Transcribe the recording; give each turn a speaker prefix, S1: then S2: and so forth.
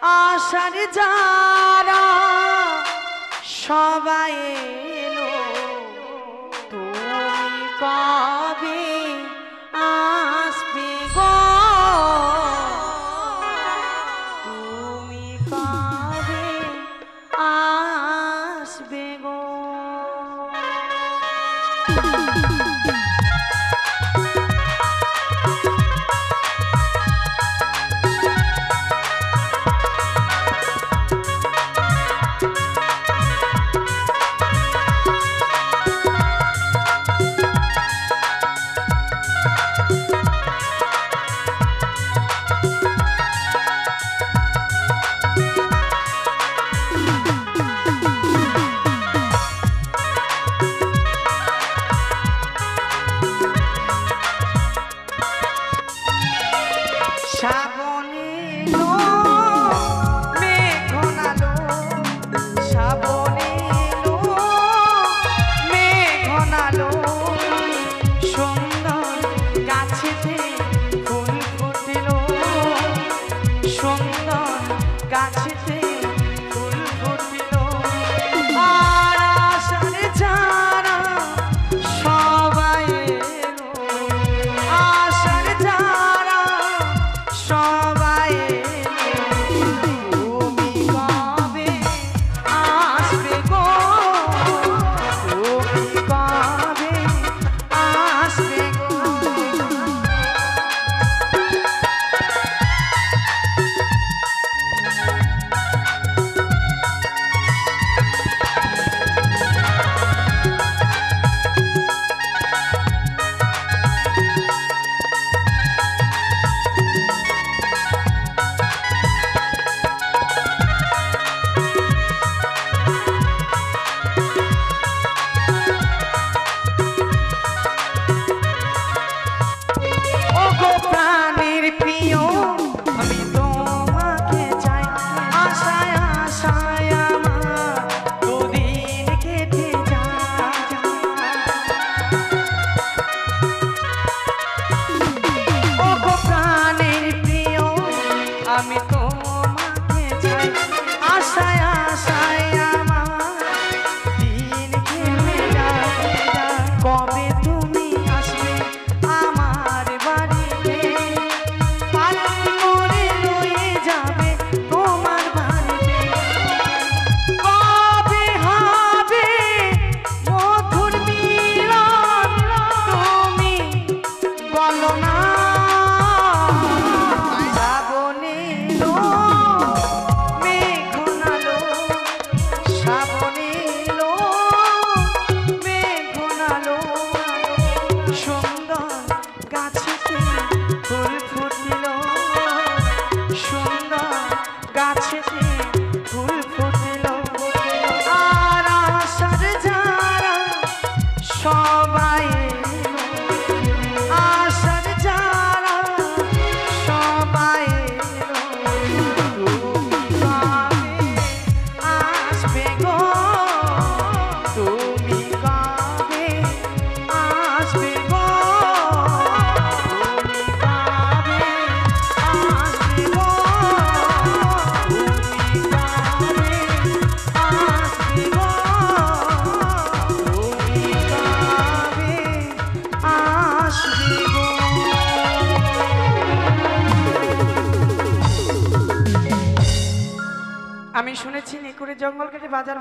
S1: আশার যারা সবাই এলো, তুমি কবে আসবে গো, তুমি কবে আসবে গো। আমি তোমাকে চাই, আশায় আশায় আমার দিন কেটে যায়। কবে তুমি আসবে আমার বাড়িতে, পালকি করে লয়ে যাবে তোমার বাড়িতে। কবে হবে মধুর মিলন তুমি বলো না। আমি শুনেছি নিকুড়ে জঙ্গল কেটে বাজার